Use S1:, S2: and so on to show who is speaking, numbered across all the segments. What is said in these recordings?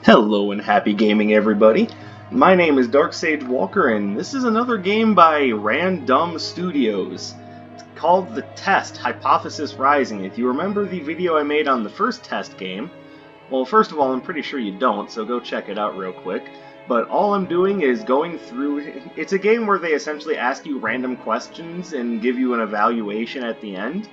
S1: Hello and happy gaming, everybody. My name is Dark Sage Walker, and this is another game by Random Studios. It's called The Test: Hypothesis Rising. If you remember the video I made on the first test game, well, first of all, I'm pretty sure you don't, so go check it out real quick. But all I'm doing is going through. It's a game where they essentially ask you random questions and give you an evaluation at the end.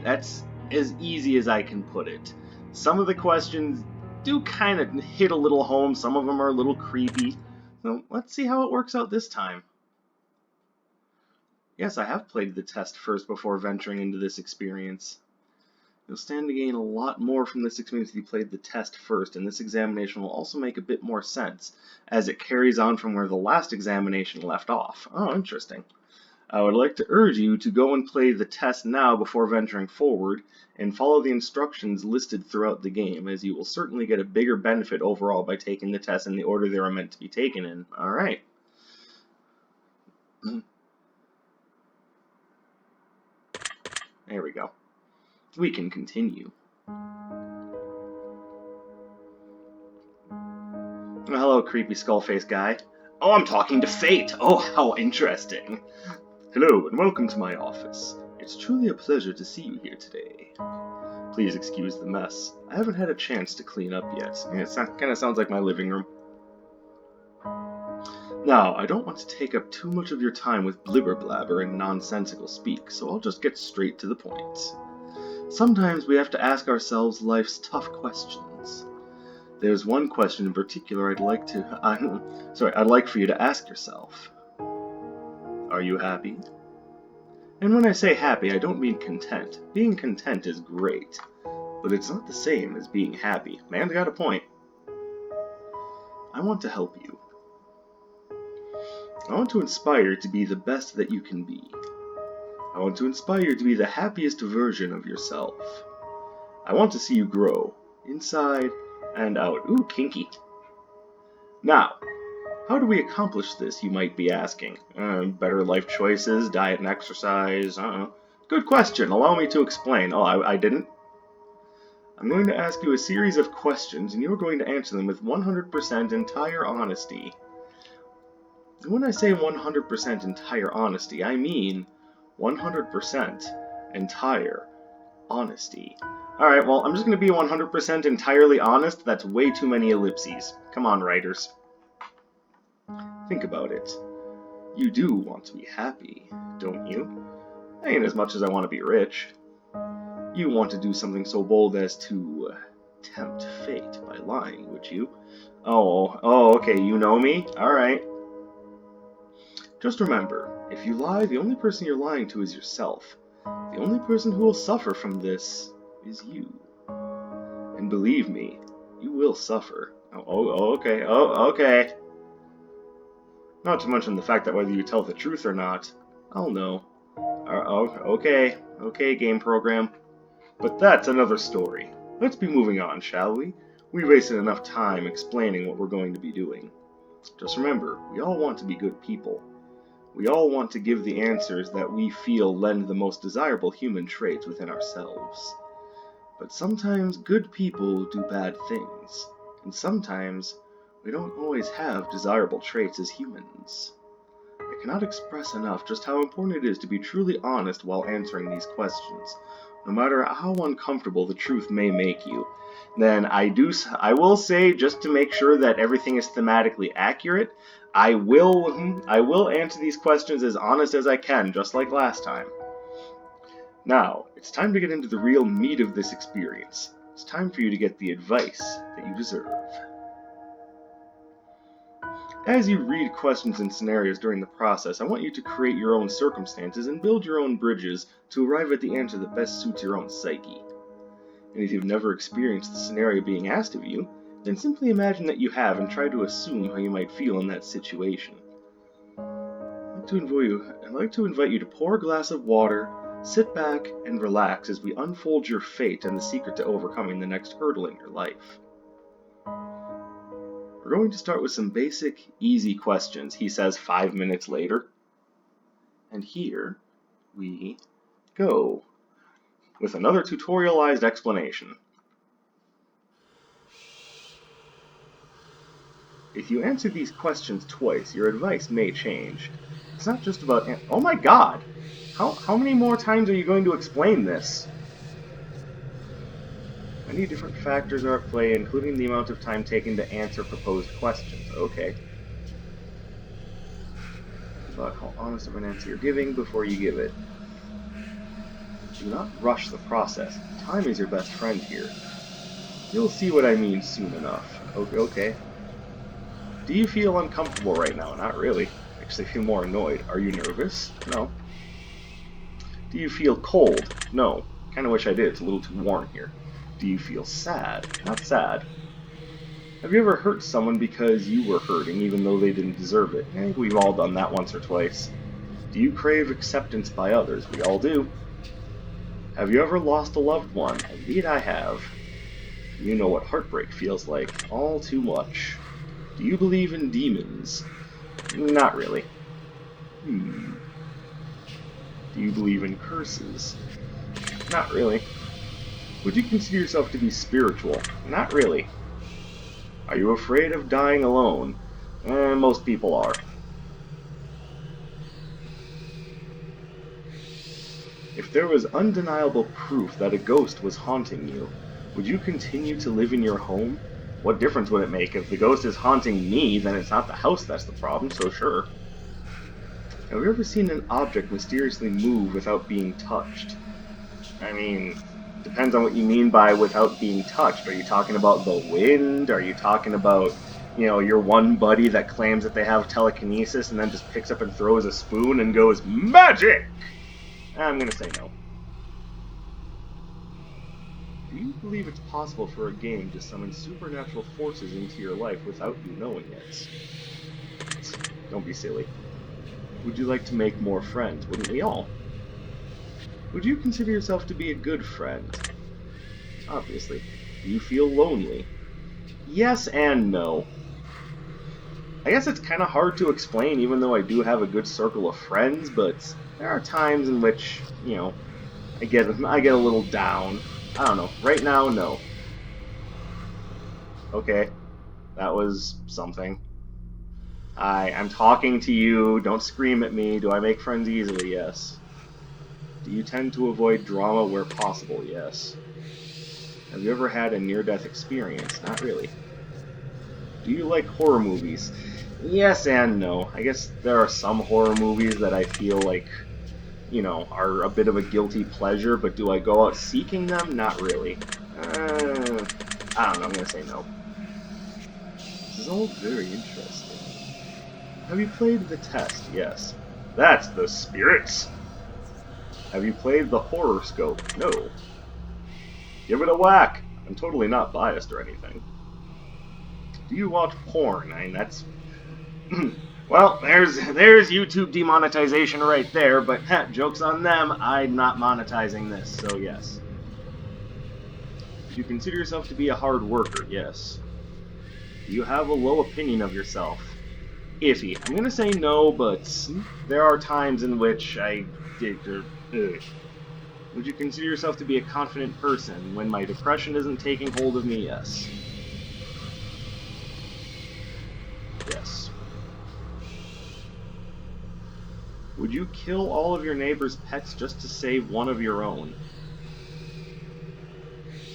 S1: That's as easy as I can put it. Some of the questions do kind of hit a little home, some of them are a little creepy. So let's see how it works out this time. Yes, I have played the test first before venturing into this experience. You'll stand to gain a lot more from this experience if you played the test first, and this examination will also make a bit more sense, as it carries on from where the last examination left off. Oh, interesting. I would like to urge you to go and play the test now before venturing forward, and follow the instructions listed throughout the game, as you will certainly get a bigger benefit overall by taking the tests in the order they are meant to be taken in. Alright. There we go. We can continue. Hello, creepy skull-faced guy. Oh, I'm talking to Fate! Oh, how interesting! Hello, and welcome to my office. It's truly a pleasure to see you here today. Please excuse the mess. I haven't had a chance to clean up yet. Yeah, it kind of sounds like my living room. Now, I don't want to take up too much of your time with blibber-blabber and nonsensical speak, so I'll just get straight to the point. Sometimes we have to ask ourselves life's tough questions. There's one question in particular I'd like for you to ask yourself. Are you happy? And when I say happy, I don't mean content. Being content is great, but it's not the same as being happy. Man's got a point. I want to help you. I want to inspire you to be the best that you can be. I want to inspire you to be the happiest version of yourself. I want to see you grow, inside and out. Ooh, kinky. Now, how do we accomplish this, you might be asking? Better life choices, diet and exercise, Good question, allow me to explain. Oh, I didn't? I'm going to ask you a series of questions, and you're going to answer them with 100% entire honesty. When I say 100% entire honesty, I mean 100% entire honesty. Alright, well, I'm just going to be 100% entirely honest. That's way too many ellipses. Come on, writers. Think about it. You do want to be happy, don't you? I ain't as much as I want to be rich. You want to do something so bold as to tempt fate by lying, would you? Oh, okay, you know me? Alright. Just remember, if you lie, the only person you're lying to is yourself. The only person who will suffer from this is you. And believe me, you will suffer. Okay. Not to mention the fact that whether you tell the truth or not, I'll know. Okay, game program. But that's another story. Let's be moving on, shall we? We've wasted enough time explaining what we're going to be doing. Just remember, we all want to be good people. We all want to give the answers that we feel lend the most desirable human traits within ourselves. But sometimes good people do bad things, and sometimes we don't always have desirable traits as humans. I cannot express enough just how important it is to be truly honest while answering these questions, no matter how uncomfortable the truth may make you. Then I will say, just to make sure that everything is thematically accurate, I will answer these questions as honest as I can, just like last time. Now, it's time to get into the real meat of this experience. It's time for you to get the advice that you deserve. As you read questions and scenarios during the process, I want you to create your own circumstances and build your own bridges to arrive at the answer that best suits your own psyche. And if you've never experienced the scenario being asked of you, then simply imagine that you have and try to assume how you might feel in that situation. I'd like to invite you to pour a glass of water, sit back, and relax as we unfold your fate and the secret to overcoming the next hurdle in your life. We're going to start with some basic, easy questions, he says 5 minutes later. And here we go, with another tutorialized explanation. If you answer these questions twice, your advice may change. It's not just about... Oh my god! How many more times are you going to explain this? Many different factors are at play, including the amount of time taken to answer proposed questions. Okay. About how honest of an answer you're giving before you give it. Do not rush the process. Time is your best friend here. You'll see what I mean soon enough. Okay. Do you feel uncomfortable right now? Not really. Actually, I feel more annoyed. Are you nervous? No. Do you feel cold? No. Kinda wish I did. It's a little too warm here. Do you feel sad? Not sad. Have you ever hurt someone because you were hurting, even though they didn't deserve it? I think we've all done that once or twice. Do you crave acceptance by others? We all do. Have you ever lost a loved one? Indeed I have. You know what heartbreak feels like. All too much. Do you believe in demons? Not really. Do you believe in curses? Not really. Would you consider yourself to be spiritual? Not really. Are you afraid of dying alone? Most people are. If there was undeniable proof that a ghost was haunting you, would you continue to live in your home? What difference would it make? If the ghost is haunting me, then it's not the house that's the problem, so sure. Have you ever seen an object mysteriously move without being touched? I mean, depends on what you mean by without being touched. Are you talking about the wind? Are you talking about, you know, your one buddy that claims that they have telekinesis and then just picks up and throws a spoon and goes, magic? I'm gonna say no. Do you believe it's possible for a game to summon supernatural forces into your life without you knowing it? Don't be silly. Would you like to make more friends? Wouldn't we all? Would you consider yourself to be a good friend? Obviously. Do you feel lonely? Yes and no. I guess it's kind of hard to explain, even though I do have a good circle of friends, but there are times in which, you know, I get a little down. I don't know. Right now, no. Okay. That was something. I'm talking to you. Don't scream at me. Do I make friends easily? Yes. Do you tend to avoid drama where possible? Yes. Have you ever had a near-death experience? Not really. Do you like horror movies? Yes and no. I guess there are some horror movies that I feel like, you know, are a bit of a guilty pleasure, but do I go out seeking them? Not really. I don't know. I'm going to say no. This is all very interesting. Have you played The Test? Yes. That's the spirits. Have you played the Horoscope? No. Give it a whack. I'm totally not biased or anything. Do you watch porn? I mean, that's... well, there's YouTube demonetization right there, but joke's on them. I'm not monetizing this, so yes. Do you consider yourself to be a hard worker? Yes. Do you have a low opinion of yourself? Iffy. I'm gonna say no, but there are times in which I did... Would you consider yourself to be a confident person? When my depression isn't taking hold of me? Yes. Yes. Would you kill all of your neighbor's pets just to save one of your own?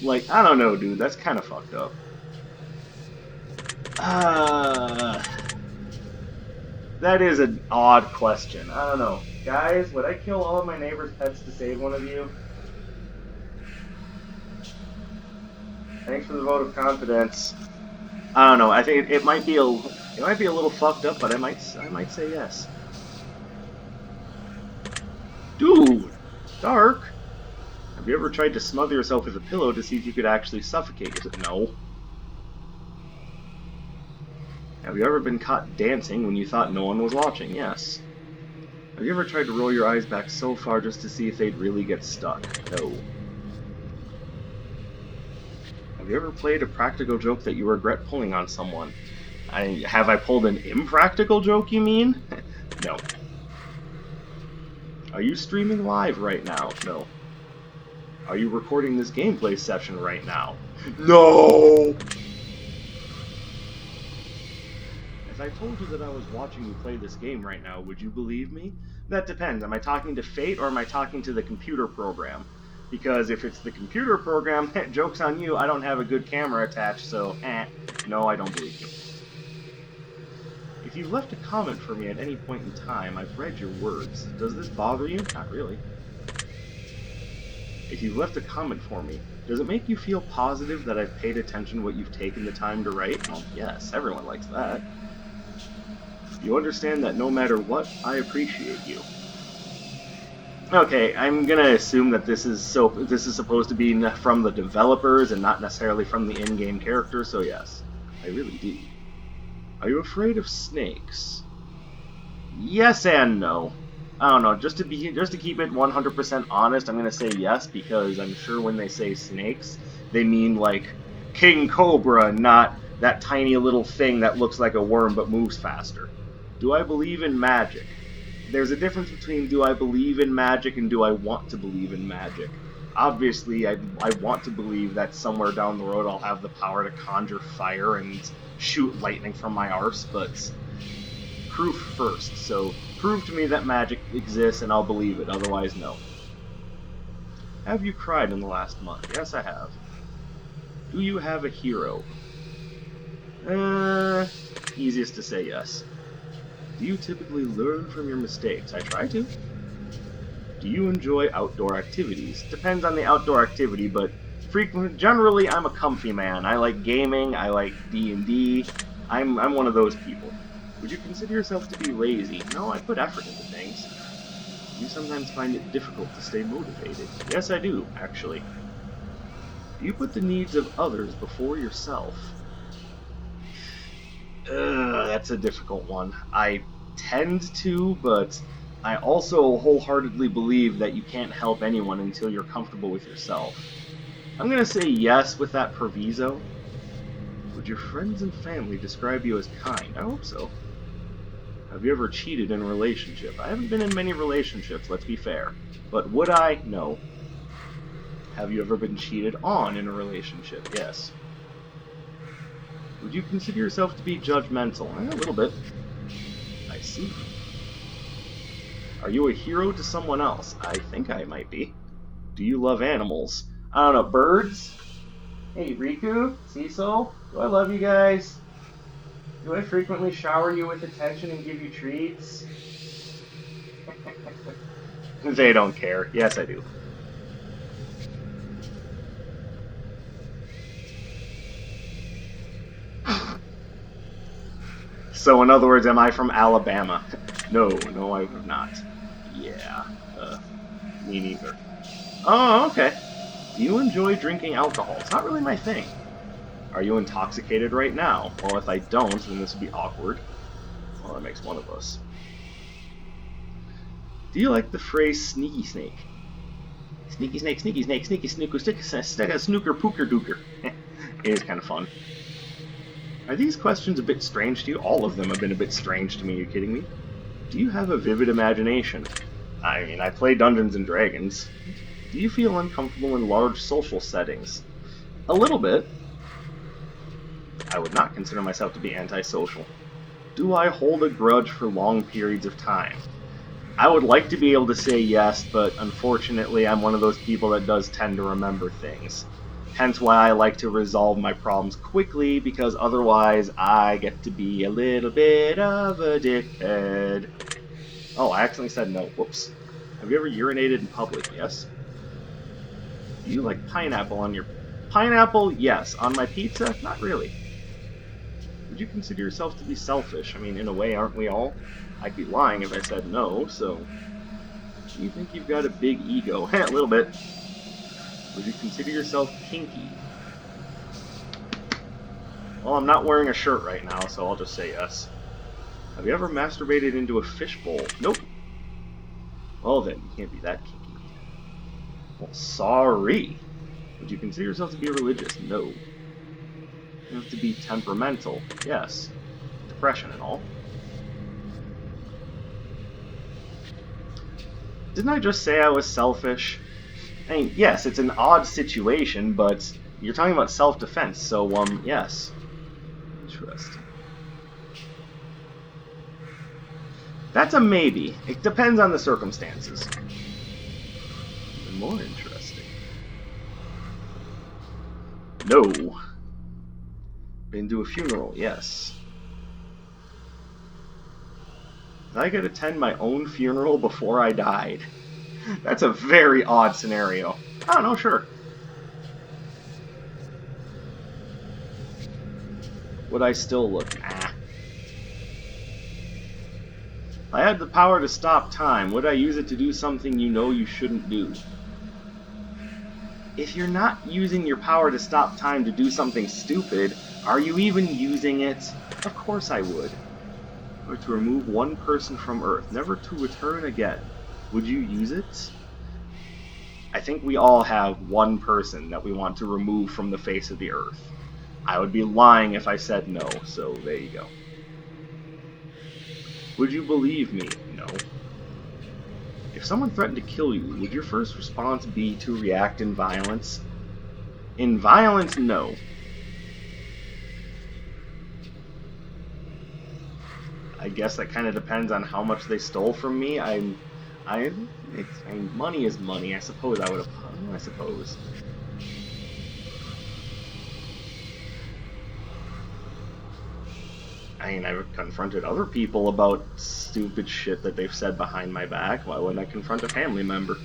S1: Like, I don't know, dude. That's kind of fucked up. That is an odd question. I don't know. Guys, would I kill all of my neighbor's pets to save one of you? Thanks for the vote of confidence. I don't know. I think it might be a little fucked up, but I might say yes. Dude, dark. Have you ever tried to smother yourself with a pillow to see if you could actually suffocate yourself? No. Have you ever been caught dancing when you thought no one was watching? Yes. Have you ever tried to roll your eyes back so far just to see if they'd really get stuck? No. Have you ever played a practical joke that you regret pulling on someone? Have I pulled an impractical joke, you mean? No. Are you streaming live right now? No. Are you recording this gameplay session right now? No! told you that I was watching you play this game right now, would you believe me? That depends. Am I talking to Fate or am I talking to the computer program? Because if it's the computer program, joke's on you, I don't have a good camera attached, so no, I don't believe you. If you've left a comment for me at any point in time, I've read your words. Does this bother you? Not really. If you've left a comment for me, does it make you feel positive that I've paid attention to what you've taken the time to write? Well, yes, everyone likes that. You understand that no matter what, I appreciate you. Okay, I'm gonna assume that this is supposed to be from the developers and not necessarily from the in-game character, so yes, I really do. Are you afraid of snakes? Yes and no. I don't know. Just to keep it 100% honest, I'm gonna say yes because I'm sure when they say snakes, they mean like King Cobra, not that tiny little thing that looks like a worm but moves faster. Do I believe in magic? There's a difference between do I believe in magic and do I want to believe in magic. Obviously, I want to believe that somewhere down the road I'll have the power to conjure fire and shoot lightning from my arse, but proof first. So prove to me that magic exists and I'll believe it, otherwise no. Have you cried in the last month? Yes, I have. Do you have a hero? Easiest to say yes. Do you typically learn from your mistakes? I try to. Do you enjoy outdoor activities? Depends on the outdoor activity, but generally I'm a comfy man. I like gaming, I like D&D. I'm one of those people. Would you consider yourself to be lazy? No, I put effort into things. Do you sometimes find it difficult to stay motivated? Yes, I do, actually. Do you put the needs of others before yourself? That's a difficult one. I tend to, but I also wholeheartedly believe that you can't help anyone until you're comfortable with yourself. I'm gonna say yes with that proviso. Would your friends and family describe you as kind? I hope so. Have you ever cheated in a relationship? I haven't been in many relationships, let's be fair. But would I? No. Have you ever been cheated on in a relationship? Yes. Would you consider yourself to be judgmental? A little bit. I see. Are you a hero to someone else? I think I might be. Do you love animals? I don't know, birds? Hey, Riku? Cecil? Do I love you guys? Do I frequently shower you with attention and give you treats? They don't care. Yes, I do. So, in other words, am I from Alabama? No, I have not. Yeah, me neither. Oh, okay. Do you enjoy drinking alcohol? It's not really my thing. Are you intoxicated right now? Well, if I don't, then this would be awkward. Well, that makes one of us. Do you like the phrase sneaky snake? Sneaky snake, sneaky snake, sneaky snooker, snooker, pooker dooker. It is kind of fun. Are these questions a bit strange to you? All of them have been a bit strange to me, are you kidding me? Do you have a vivid imagination? I mean, I play Dungeons and Dragons. Do you feel uncomfortable in large social settings? A little bit. I would not consider myself to be antisocial. Do I hold a grudge for long periods of time? I would like to be able to say yes, but unfortunately I'm one of those people that does tend to remember things. Hence why I like to resolve my problems quickly, because otherwise I get to be a little bit of a dickhead. Oh, I accidentally said no. Whoops. Have you ever urinated in public? Yes. Do you like pineapple on your... Pineapple? Yes. On my pizza? Not really. Would you consider yourself to be selfish? I mean, in a way, aren't we all? I'd be lying if I said no, so... Do you think you've got a big ego? A little bit. Would you consider yourself kinky? Well, I'm not wearing a shirt right now, so I'll just say yes. Have you ever masturbated into a fishbowl? Nope. Well then, you can't be that kinky. Well, sorry. Would you consider yourself to be religious? No. You have to be temperamental. Yes. Depression and all. Didn't I just say I was selfish? I mean, yes, it's an odd situation, but you're talking about self-defense, so, yes. Interesting. That's a maybe. It depends on the circumstances. Even more interesting. No. Been to a funeral, yes. I could attend my own funeral before I died. That's a very odd scenario. I don't know, sure. Would I still look? Nah. If I had the power to stop time, would I use it to do something you know you shouldn't do? If you're not using your power to stop time to do something stupid, are you even using it? Of course I would. Or to remove one person from Earth, never to return again. Would you use it? I think we all have one person that we want to remove from the face of the Earth. I would be lying if I said no, so there you go. Would you believe me? No. If someone threatened to kill you, would your first response be to react in violence? In violence, no. I guess that kind of depends on how much they stole from me. Money is money. I suppose I would have. I suppose. I mean, I've confronted other people about stupid shit that they've said behind my back. Why wouldn't I confront a family member?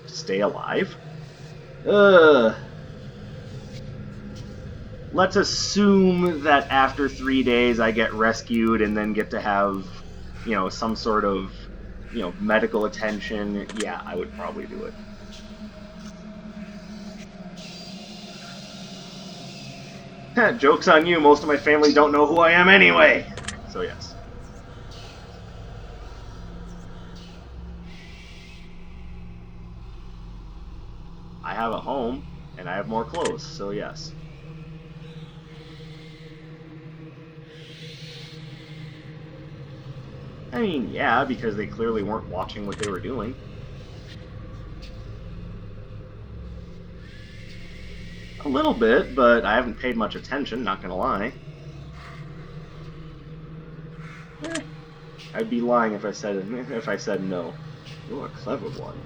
S1: Stay alive? Let's assume that after 3 days I get rescued and then get to have, some sort of, medical attention. Yeah, I would probably do it. Joke's on you, most of my family don't know who I am anyway. So yes. I have a home, and I have more clothes, so yes. I mean, yeah, because they clearly weren't watching what they were doing. A little bit, but I haven't paid much attention, not gonna lie. I'd be lying if I said no. You're a clever one.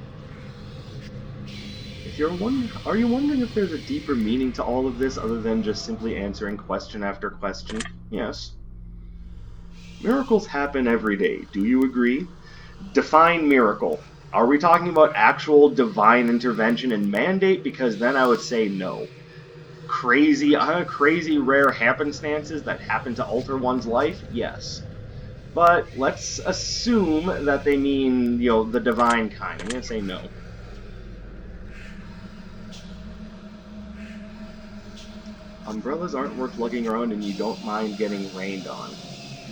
S1: Are you wondering if there's a deeper meaning to all of this other than just simply answering question after question? Yes. Miracles happen every day. Do you agree? Define miracle. Are we talking about actual divine intervention and mandate? Because then I would say no. Crazy rare happenstances that happen to alter one's life? Yes. But let's assume that they mean, the divine kind. I'm going to say no. Umbrellas aren't worth lugging around and you don't mind getting rained on.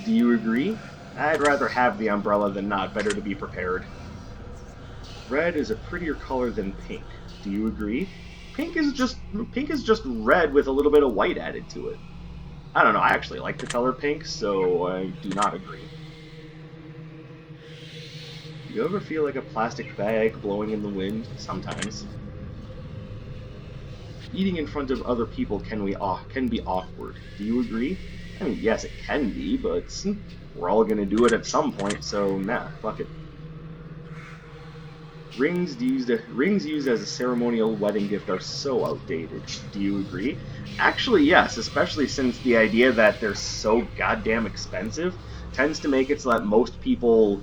S1: Do you agree? I'd rather have the umbrella than not. Better to be prepared. Red is a prettier color than pink. Do you agree? Pink is just red with a little bit of white added to it. I don't know, I actually like the color pink, so I do not agree. Do you ever feel like a plastic bag blowing in the wind? Sometimes. Eating in front of other people can be awkward. Do you agree? I mean, yes, it can be, but we're all gonna do it at some point, so nah, fuck it. Rings used as a ceremonial wedding gift are so outdated. Do you agree? Actually, yes, especially since the idea that they're so goddamn expensive tends to make it so that most people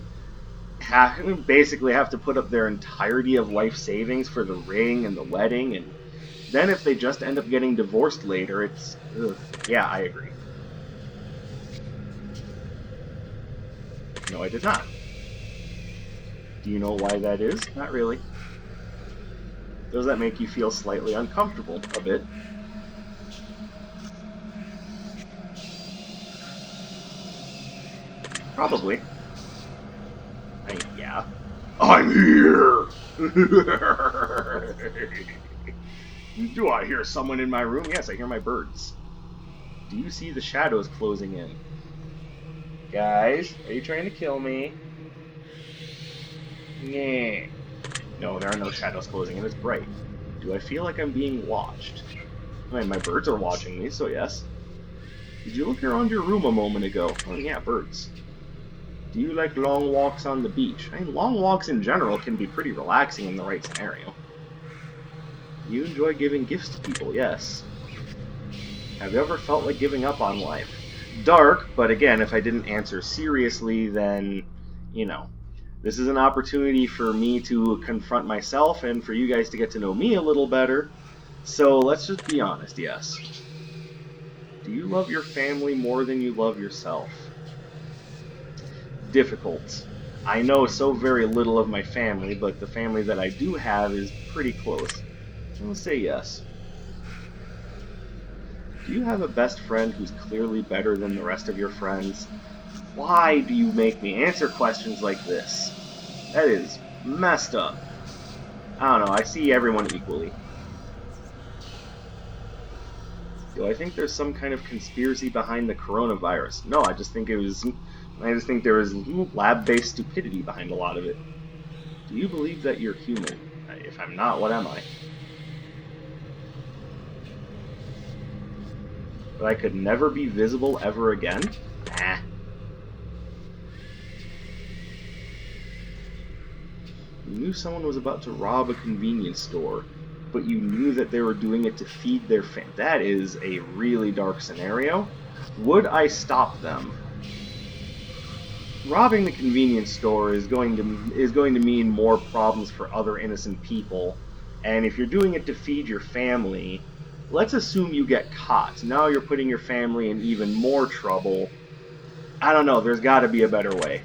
S1: basically have to put up their entirety of life savings for the ring and the wedding, and then if they just end up getting divorced later, it's... Ugh. Yeah, I agree. No, I did not. Do you know why that is? Not really. Does that make you feel slightly uncomfortable? A bit. Probably. I mean, yeah. I'm here! Do I hear someone in my room? Yes, I hear my birds. Do you see the shadows closing in? Guys, are you trying to kill me? Nah. No, there are no shadows closing in. It's bright. Do I feel like I'm being watched? I mean, my birds are watching me, so yes. Did you look around your room a moment ago? Oh yeah, birds. Do you like long walks on the beach? I mean, long walks in general can be pretty relaxing in the right scenario. Do you enjoy giving gifts to people? Yes. Have you ever felt like giving up on life? Dark, but again, if I didn't answer seriously, then, you know, this is an opportunity for me to confront myself and for you guys to get to know me a little better. So let's just be honest, yes. Do you love your family more than you love yourself? Difficult. I know so very little of my family, but the family that I do have is pretty close. I'll say yes. Do you have a best friend who's clearly better than the rest of your friends? Why do you make me answer questions like this? That is messed up. I don't know, I see everyone equally. Do I think there's some kind of conspiracy behind the coronavirus? No, I just think there was lab-based stupidity behind a lot of it. Do you believe that you're human? If I'm not, what am I? But I could never be visible ever again? Nah. You knew someone was about to rob a convenience store, but you knew that they were doing it to feed their family. That is a really dark scenario. Would I stop them? Robbing the convenience store is going to mean more problems for other innocent people, and if you're doing it to feed your family, let's assume you get caught. Now you're putting your family in even more trouble. I don't know, there's got to be a better way.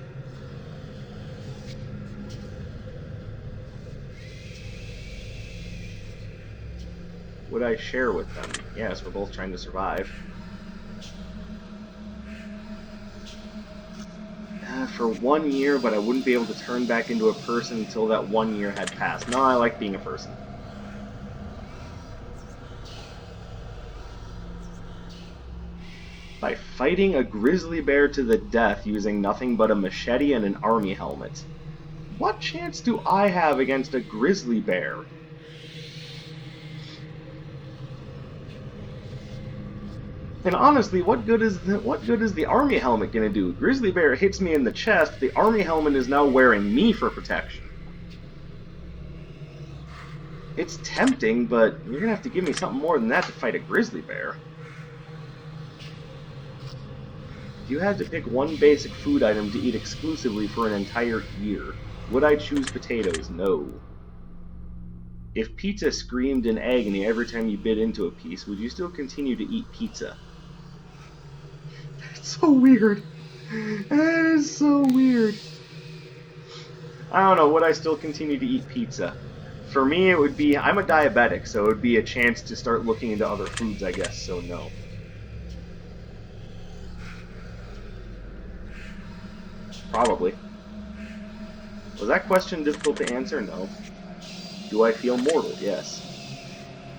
S1: Would I share with them? Yes, we're both trying to survive. For 1 year, but I wouldn't be able to turn back into a person until that 1 year had passed. No, I like being a person. By fighting a grizzly bear to the death using nothing but a machete and an army helmet. What chance do I have against a grizzly bear? And honestly, what good is the army helmet gonna do? Grizzly bear hits me in the chest, the army helmet is now wearing me for protection. It's tempting, but you're gonna have to give me something more than that to fight a grizzly bear. If you had to pick one basic food item to eat exclusively for an entire year, would I choose potatoes? No. If pizza screamed in agony every time you bit into a piece, would you still continue to eat pizza? That's so weird. That is so weird. I don't know, would I still continue to eat pizza? For me, it would be, I'm a diabetic, so it would be a chance to start looking into other foods, I guess, so no. Probably. Was that question difficult to answer? No. Do I feel mortal? Yes.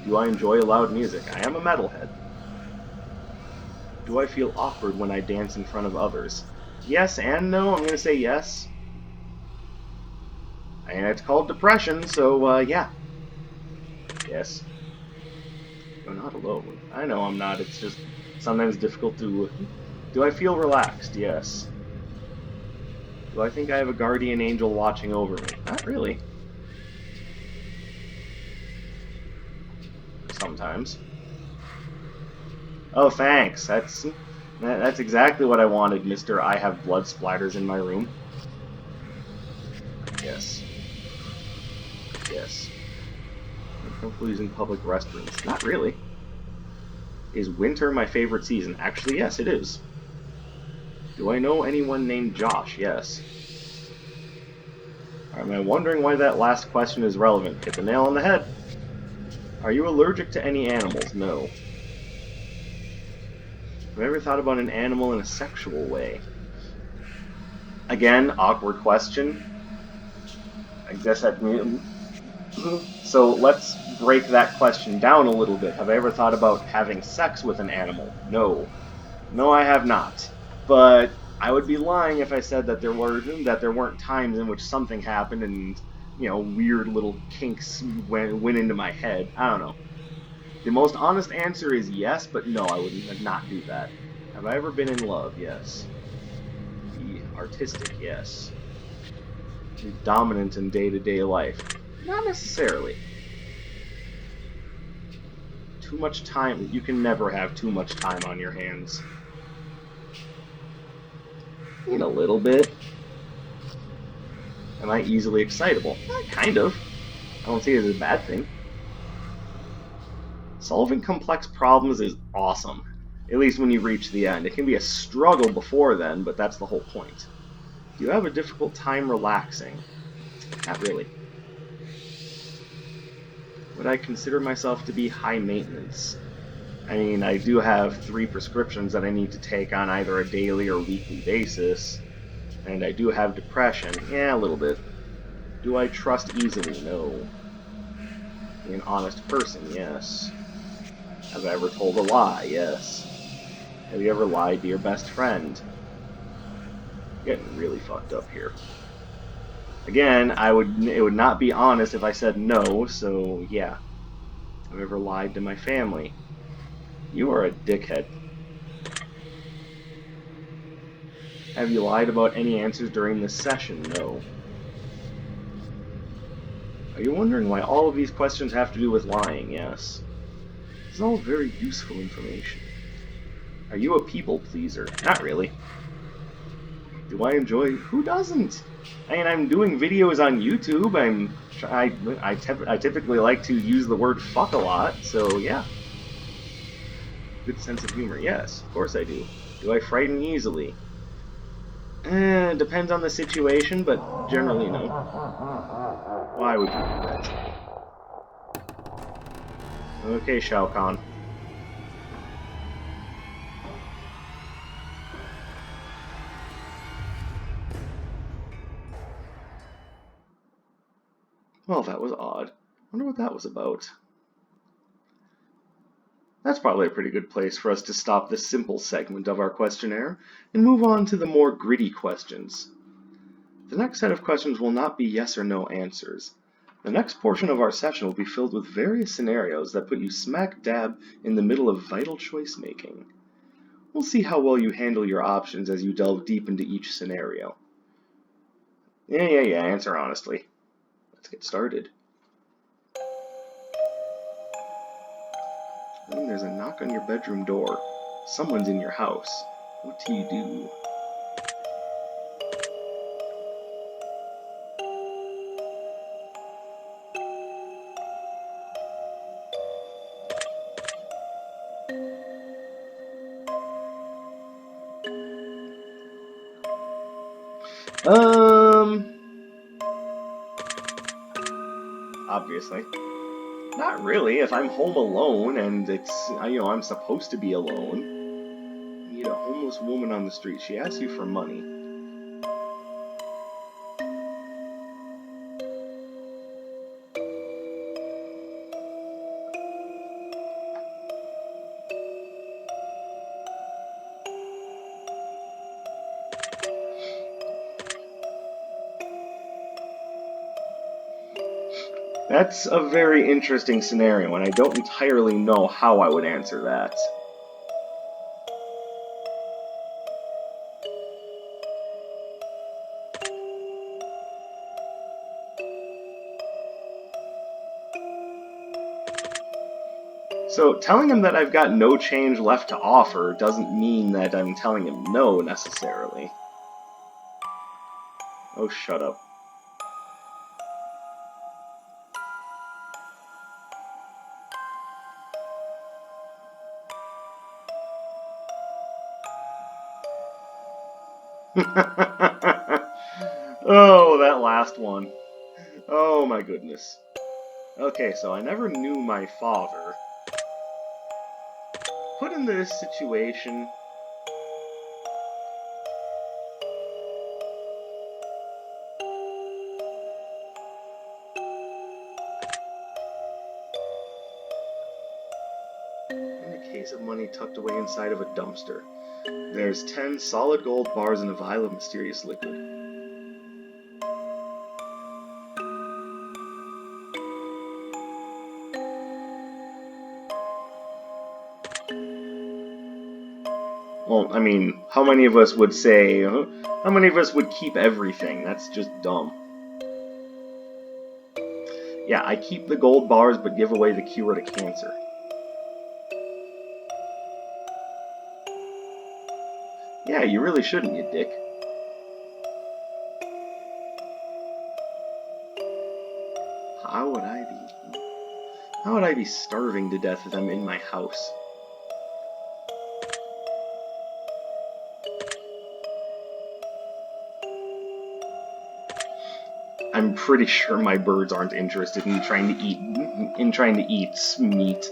S1: Do I enjoy loud music? I am a metalhead. Do I feel awkward when I dance in front of others? Yes and no. I'm going to say yes. And it's called depression, so yeah. Yes. You're not alone. I know I'm not. It's just sometimes difficult to... Do I feel relaxed? Yes. Do I think I have a guardian angel watching over me? Not really. Sometimes. Oh, thanks. That's exactly what I wanted, Mr. I have blood splatters in my room. Yes. Yes. I'm comfortable using public restrooms. Not really. Is winter my favorite season? Actually, yes, it is. Do I know anyone named Josh? Yes. Am I wondering why that last question is relevant? Hit the nail on the head. Are you allergic to any animals? No. Have you ever thought about an animal in a sexual way? Again, awkward question. I guess that... So let's break that question down a little bit. Have I ever thought about having sex with an animal? No. No, I have not. But I would be lying if I said that there weren't times in which something happened and, you know, weird little kinks went into my head. I don't know. The most honest answer is yes, but no, I would not do that. Have I ever been in love? Yes. Be artistic? Yes. Be dominant in day-to-day life? Not necessarily. Too much time. You can never have too much time on your hands. In a little bit. Am I easily excitable? Kind of. I don't see it as a bad thing. Solving complex problems is awesome. At least when you reach the end. It can be a struggle before then, but that's the whole point. Do you have a difficult time relaxing? Not really. Would I consider myself to be high maintenance? I mean, I do have 3 prescriptions that I need to take on either a daily or weekly basis, and I do have depression. Yeah, a little bit. Do I trust easily? No. Be an honest person? Yes. Have I ever told a lie? Yes. Have you ever lied to your best friend? Getting really fucked up here. Again, it would not be honest if I said no, so yeah. Have I ever lied to my family? You are a dickhead. Have you lied about any answers during this session? No. Are you wondering why all of these questions have to do with lying? Yes. This is all very useful information. Are you a people pleaser? Not really. Do I enjoy? Who doesn't? I mean, I'm doing videos on YouTube. I typically like to use the word fuck a lot, so yeah. Good sense of humor. Yes, of course I do. Do I frighten easily? Depends on the situation, but generally no. Why would you do that? Okay, Shao Kahn. Well, that was odd. Wonder what that was about. That's probably a pretty good place for us to stop this simple segment of our questionnaire and move on to the more gritty questions. The next set of questions will not be yes or no answers. The next portion of our session will be filled with various scenarios that put you smack dab in the middle of vital choice making. We'll see how well you handle your options as you delve deep into each scenario. Yeah, answer honestly. Let's get started. There's a knock on your bedroom door. Someone's in your house. What do you do? Obviously. Not really. If I'm home alone and I'm supposed to be alone. You meet a homeless woman on the street. She asks you for money. That's a very interesting scenario, and I don't entirely know how I would answer that. So, telling him that I've got no change left to offer doesn't mean that I'm telling him no, necessarily. Oh, shut up. Oh, that last one. Oh my goodness. Okay, so I never knew my father. Put in this situation. In a case of money tucked away inside of a dumpster. There's 10 solid gold bars in a vial of mysterious liquid. Well, I mean, how many of us would say, how many of us would keep everything? That's just dumb. Yeah, I keep the gold bars but give away the cure to cancer. Yeah, you really shouldn't, you dick. How would I be? How would I be starving to death as I'm in my house? I'm pretty sure my birds aren't interested in trying to eat meat.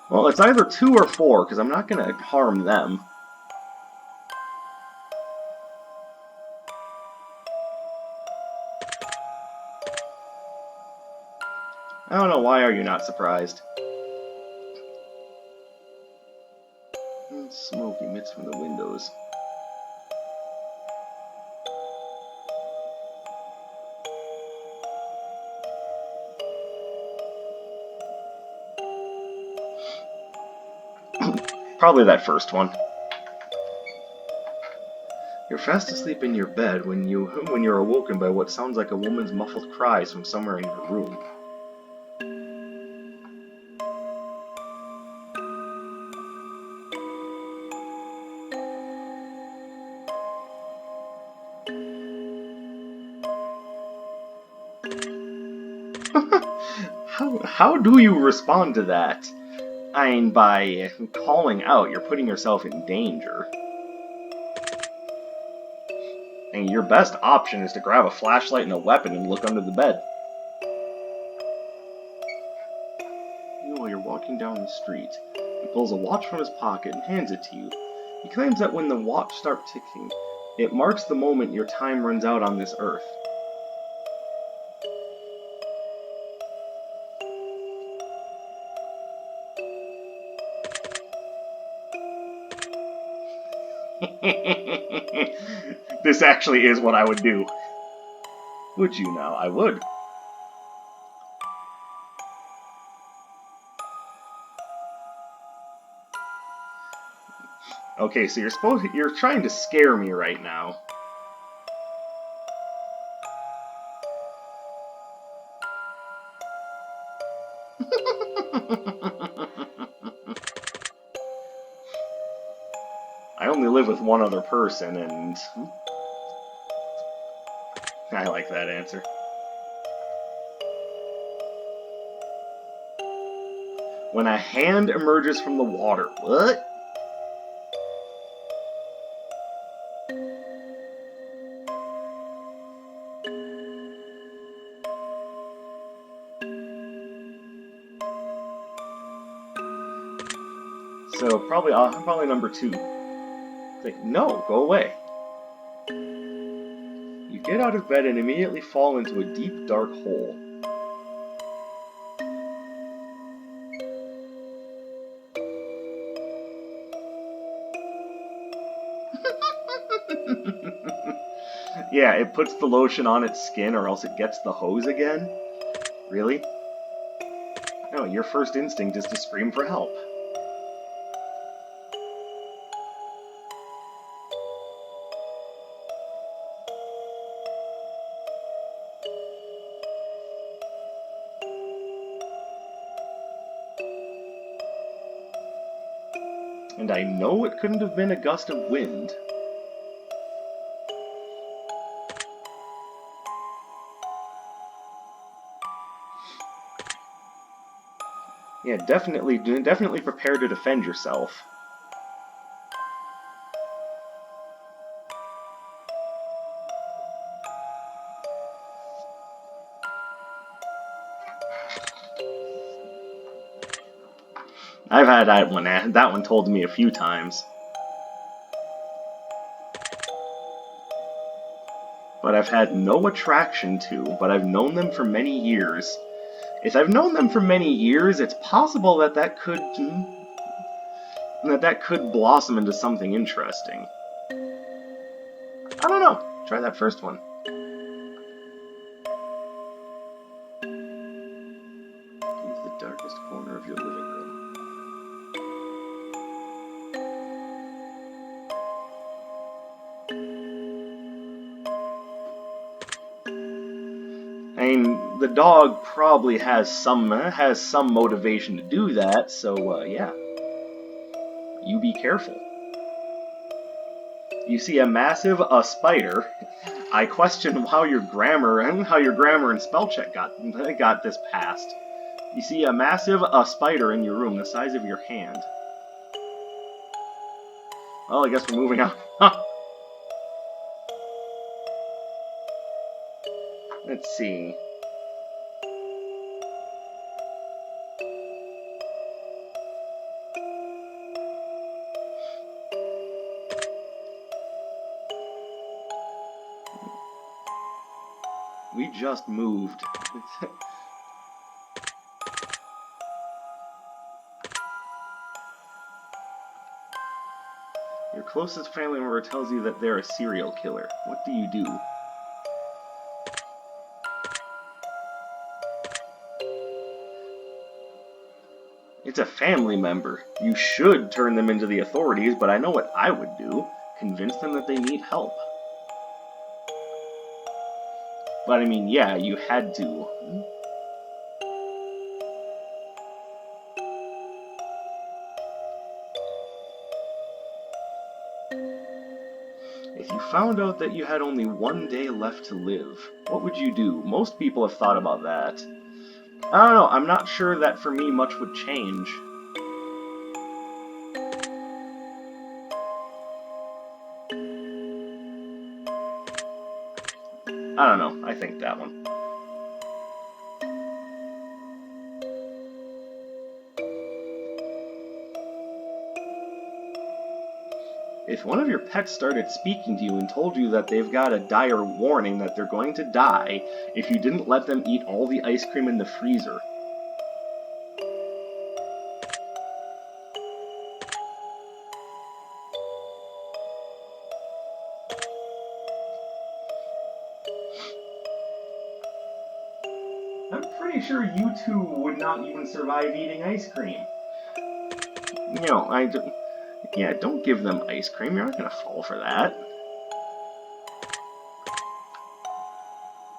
S1: Well, it's either 2 or 4, because I'm not going to harm them. I don't know, why are you not surprised? Smoke emits from the windows. Probably that first one. You're fast asleep in your bed when you're awoken by what sounds like a woman's muffled cries from somewhere in your room. How do you respond to that? I mean, by calling out, you're putting yourself in danger. And your best option is to grab a flashlight and a weapon and look under the bed. While you're walking down the street, he pulls a watch from his pocket and hands it to you. He claims that when the watch starts ticking, it marks the moment your time runs out on this earth. This actually is what I would do. Would you now? I would. Okay, so you're trying to scare me right now. I only live with one other person, and I like that answer. When a hand emerges from the water. What? So probably number 2. Like, no, go away. You get out of bed and immediately fall into a deep, dark hole. Yeah, it puts the lotion on its skin or else it gets the hose again? Really? No, your first instinct is to scream for help. And I know it couldn't have been a gust of wind. Yeah, definitely prepare to defend yourself. I've had that one told to me a few times. But I've had no attraction to, but I've known them for many years. If I've known them for many years, it's possible that could blossom into something interesting. I don't know. Try that first one. I mean, the dog probably has some motivation to do that, so yeah. You be careful. You see a massive spider. I question how your grammar and spell check got this passed. You see a massive spider in your room the size of your hand. Well, I guess we're moving on. Let's see. We just moved. Your closest family member tells you that they're a serial killer. What do you do? It's a family member. You should turn them into the authorities, but I know what I would do. Convince them that they need help. But I mean, yeah, you had to. If you found out that you had only one day left to live, what would you do? Most people have thought about that. I don't know, I'm not sure that for me much would change. I don't know, I think that one. If one of your pets started speaking to you and told you that they've got a dire warning that they're going to die if you didn't let them eat all the ice cream in the freezer. I'm pretty sure you two would not even survive eating ice cream. You know, yeah, don't give them ice cream. You're not going to fall for that.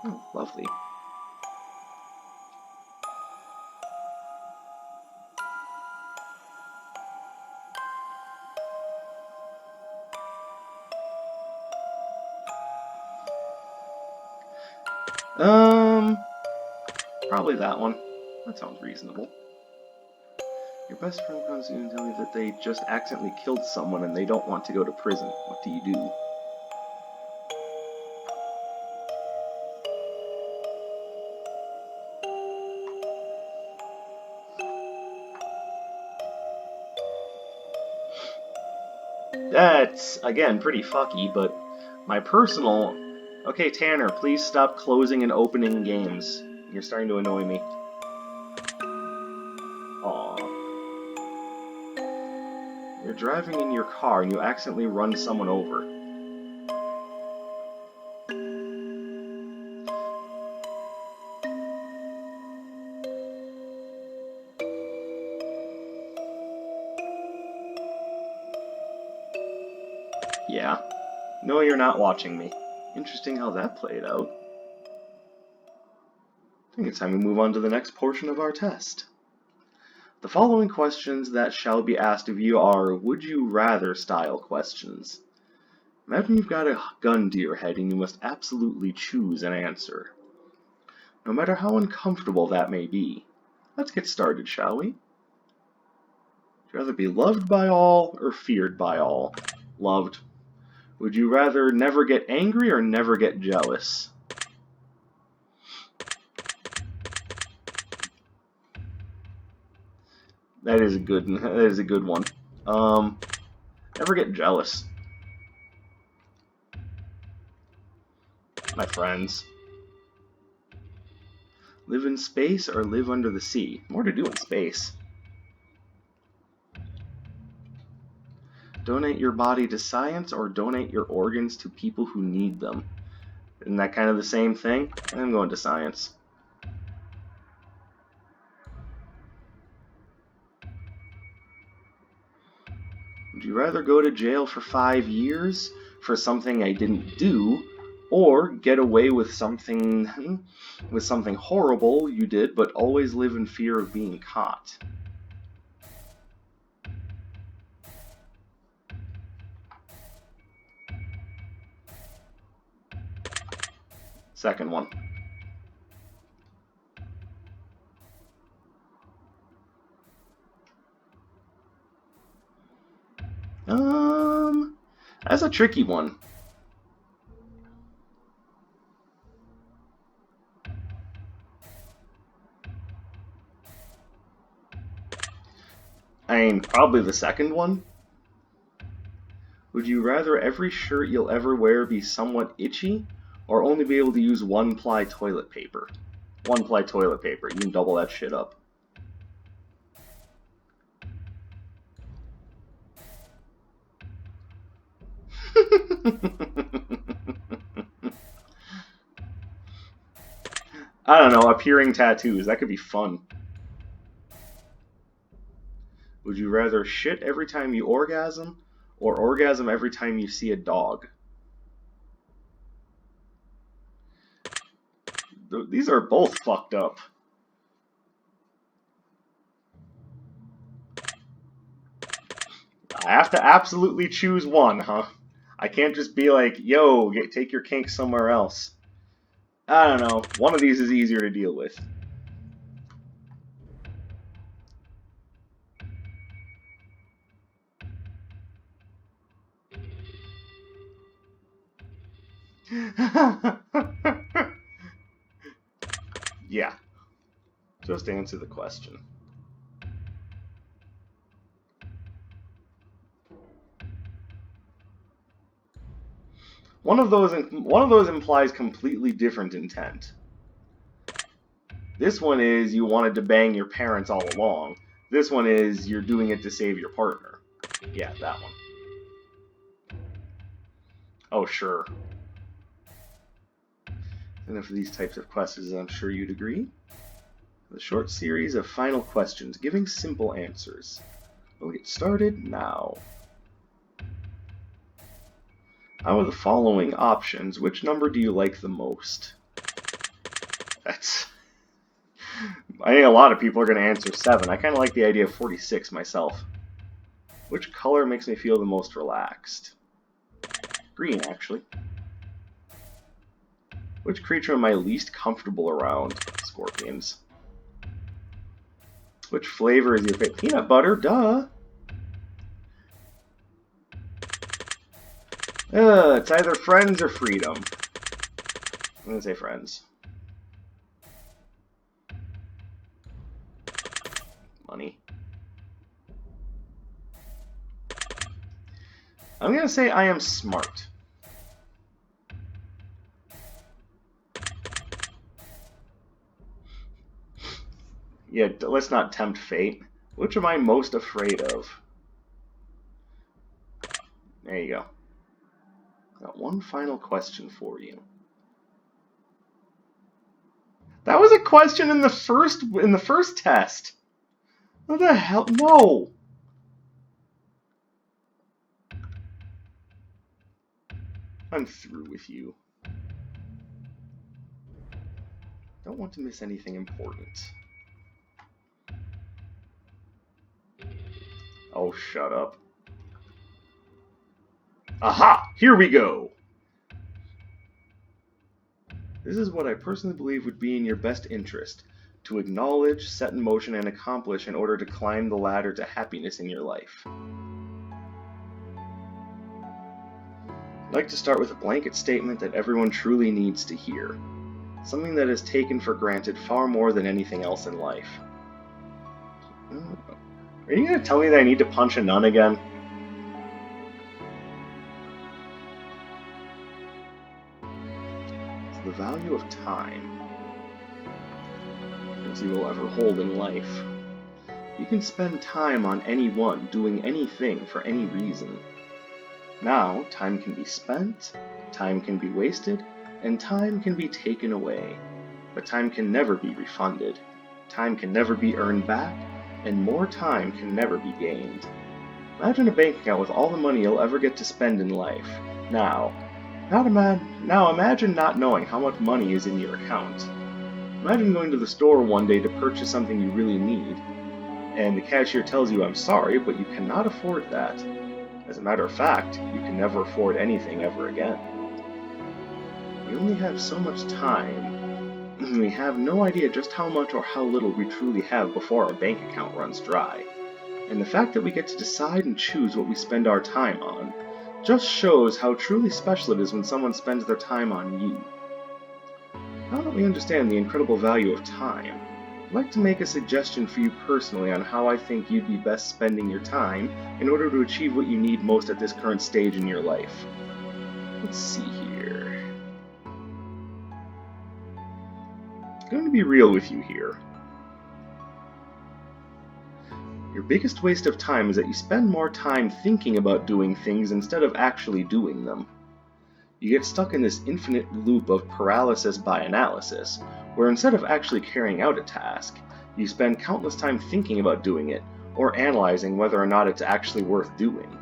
S1: Oh, lovely. Probably that one. That sounds reasonable. Your best friend comes to you and tells you that they just accidentally killed someone and they don't want to go to prison. What do you do? That's, again, pretty fucky, but my personal... Okay, Tanner, please stop closing and opening games. You're starting to annoy me. Aww. You're driving in your car and you accidentally run someone over. Yeah. No, you're not watching me. Interesting how that played out. I think it's time we move on to the next portion of our test. The following questions that shall be asked of you are would you rather style questions. Imagine you've got a gun to your head and you must absolutely choose an answer, no matter how uncomfortable that may be. Let's get started, shall we? Would you rather be loved by all or feared by all? Loved. Would you rather never get angry or never get jealous? That is a good one. Never get jealous. My friends. Live in space or live under the sea? More to do in space. Donate your body to science or donate your organs to people who need them? Isn't that kind of the same thing? I'm going to science. Would you rather go to jail for 5 years for something I didn't do, Or get away with something horrible you did, but always live in fear of being caught. Second one. That's a tricky one. I mean, probably the second one. Would you rather every shirt you'll ever wear be somewhat itchy, or only be able to use one-ply toilet paper? One-ply toilet paper. You can double that shit up. I don't know, appearing tattoos. That could be fun. Would you rather shit every time you orgasm, or orgasm every time you see a dog? These are both fucked up. I have to absolutely choose one, huh? I can't just be like, yo, take your kink somewhere else. I don't know. One of these is easier to deal with. Yeah. Just answer the question. One of those implies completely different intent. This one is you wanted to bang your parents all along. This one is you're doing it to save your partner. Yeah, that one. Oh, sure. Enough of these types of questions, I'm sure you'd agree. The short series of final questions, giving simple answers. We'll get started now. Out of the following options, which number do you like the most? I think a lot of people are going to answer 7. I kind of like the idea of 46 myself. Which color makes me feel the most relaxed? Green, actually. Which creature am I least comfortable around? Scorpions. Which flavor is your favorite? Peanut butter, duh! It's either friends or freedom. I'm gonna say friends. Money. I'm gonna say I am smart. Yeah, let's not tempt fate. Which am I most afraid of? There you go. Got one final question for you. That was a question in the first test. What the hell? No. I'm through with you. Don't want to miss anything important. Oh, shut up. Aha! Here we go! This is what I personally believe would be in your best interest, to acknowledge, set in motion, and accomplish in order to climb the ladder to happiness in your life. I'd like to start with a blanket statement that everyone truly needs to hear. Something that is taken for granted far more than anything else in life. Are you going to tell me that I need to punch a nun again? It's the value of time, as you will ever hold in life. You can spend time on anyone doing anything for any reason. Now, time can be spent, time can be wasted, and time can be taken away. But time can never be refunded. Time can never be earned back, and more time can never be gained. Imagine a bank account with all the money you'll ever get to spend in life. Now, Now imagine not knowing how much money is in your account. Imagine going to the store one day to purchase something you really need, and the cashier tells you, "I'm sorry, but you cannot afford that." As a matter of fact, you can never afford anything ever again. We only have so much time, and we have no idea just how much or how little we truly have before our bank account runs dry. And the fact that we get to decide and choose what we spend our time on just shows how truly special it is when someone spends their time on you. Now that we understand the incredible value of time, I'd like to make a suggestion for you personally on how I think you'd be best spending your time in order to achieve what you need most at this current stage in your life. Let's see here. I'm going to be real with you here. Your biggest waste of time is that you spend more time thinking about doing things instead of actually doing them. You get stuck in this infinite loop of paralysis by analysis, where instead of actually carrying out a task, you spend countless time thinking about doing it, or analyzing whether or not it's actually worth doing.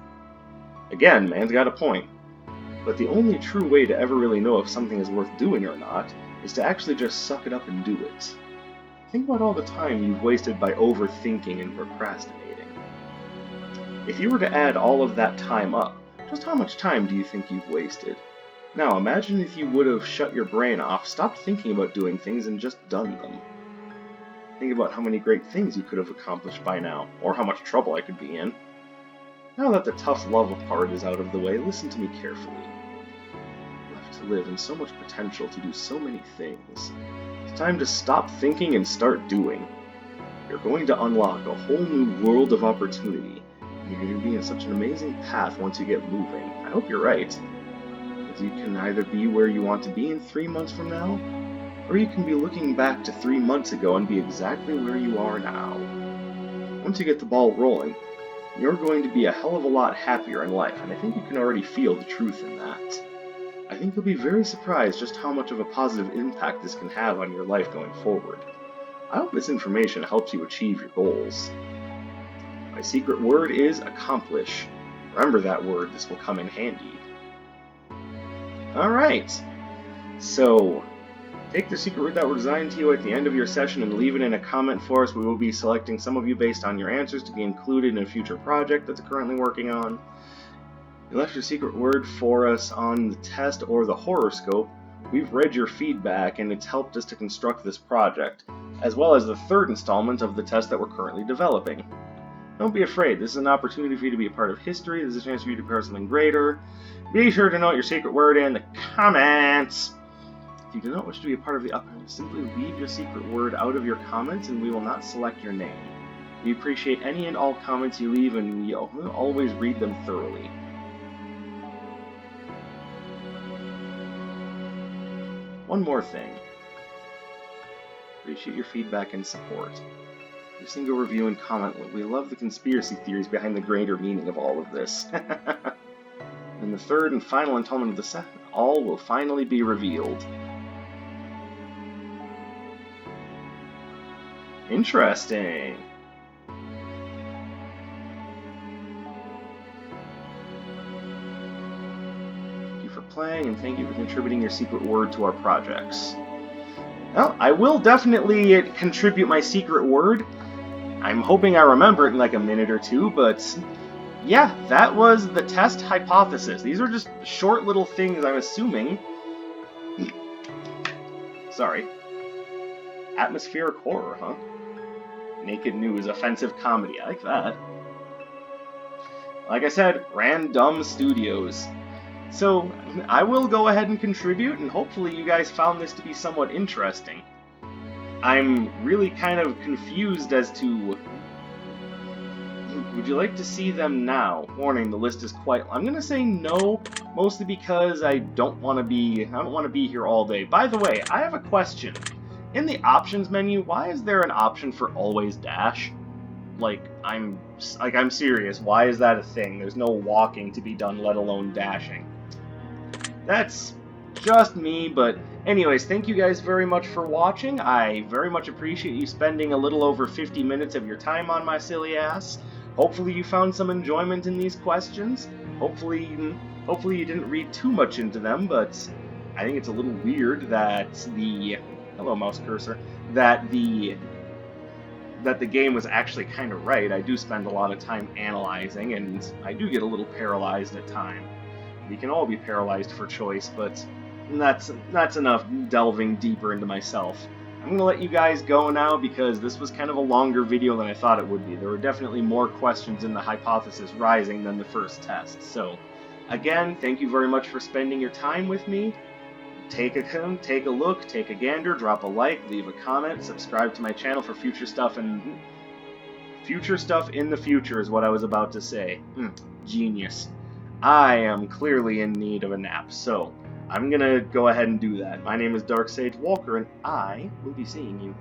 S1: Again, man's got a point, but the only true way to ever really know if something is worth doing or not is to actually just suck it up and do it. Think about all the time you've wasted by overthinking and procrastinating. If you were to add all of that time up, just how much time do you think you've wasted? Now imagine if you would have shut your brain off, stopped thinking about doing things, and just done them. Think about how many great things you could have accomplished by now, or how much trouble I could be in. Now that the tough love part is out of the way, listen to me carefully. Left to live and so much potential to do so many things. It's time to stop thinking and start doing. You're going to unlock a whole new world of opportunity, and you're going to be in such an amazing path once you get moving. I hope you're right. Because you can either be where you want to be in 3 months from now, or you can be looking back to 3 months ago and be exactly where you are now. Once you get the ball rolling, you're going to be a hell of a lot happier in life, and I think you can already feel the truth in that. I think you'll be very surprised just how much of a positive impact this can have on your life going forward. I hope this information helps you achieve your goals. My secret word is accomplish. Remember that word, this will come in handy. Alright, so take the secret word that were designed to you at the end of your session and leave it in a comment for us. We will be selecting some of you based on your answers to be included in a future project that's currently working on. You left your secret word for us on the test or the horoscope. We've read your feedback and it's helped us to construct this project, as well as the third installment of the test that we're currently developing. Don't be afraid, this is an opportunity for you to be a part of history, this is a chance for you to prepare something greater. Be sure to note your secret word in the comments. If you do not wish to be a part of the upcoming, simply leave your secret word out of your comments and we will not select your name. We appreciate any and all comments you leave and we always read them thoroughly. One more thing. Appreciate your feedback and support. Your single review and comment. We love the conspiracy theories behind the greater meaning of all of this. In the third and final installment of the set, all will finally be revealed. Interesting. Playing, and thank you for contributing your secret word to our projects. Well, I will definitely contribute my secret word. I'm hoping I remember it in like a minute or two, but yeah, that was the test hypothesis. These are just short little things I'm assuming. Sorry. Atmospheric horror, huh? Naked news, offensive comedy. I like that. Like I said, Random Studios. So, I will go ahead and contribute, and hopefully you guys found this to be somewhat interesting. I'm really kind of confused as to... Would you like to see them now? Warning, the list is quite... I'm gonna say no, mostly because I don't want to be here all day. By the way, I have a question. In the options menu, why is there an option for always dash? I'm serious. Why is that a thing? There's no walking to be done, let alone dashing. That's just me, but anyways, thank you guys very much for watching. I very much appreciate you spending a little over 50 minutes of your time on my silly ass. Hopefully you found some enjoyment in these questions. Hopefully Hopefully you didn't read too much into them, but I think it's a little weird that the... Hello, mouse cursor. That the game was actually kind of right. I do spend a lot of time analyzing, and I do get a little paralyzed at times. We can all be paralyzed for choice, but that's enough delving deeper into myself. I'm going to let you guys go now because this was kind of a longer video than I thought it would be. There were definitely more questions in the Hypothesis Rising than the first test. So, again, thank you very much for spending your time with me. Take a look, take a gander, drop a like, leave a comment, subscribe to my channel for future stuff, and future stuff in the future is what I was about to say. Genius. I am clearly in need of a nap, so I'm gonna go ahead and do that. My name is Dark Sage Walker, and I will be seeing you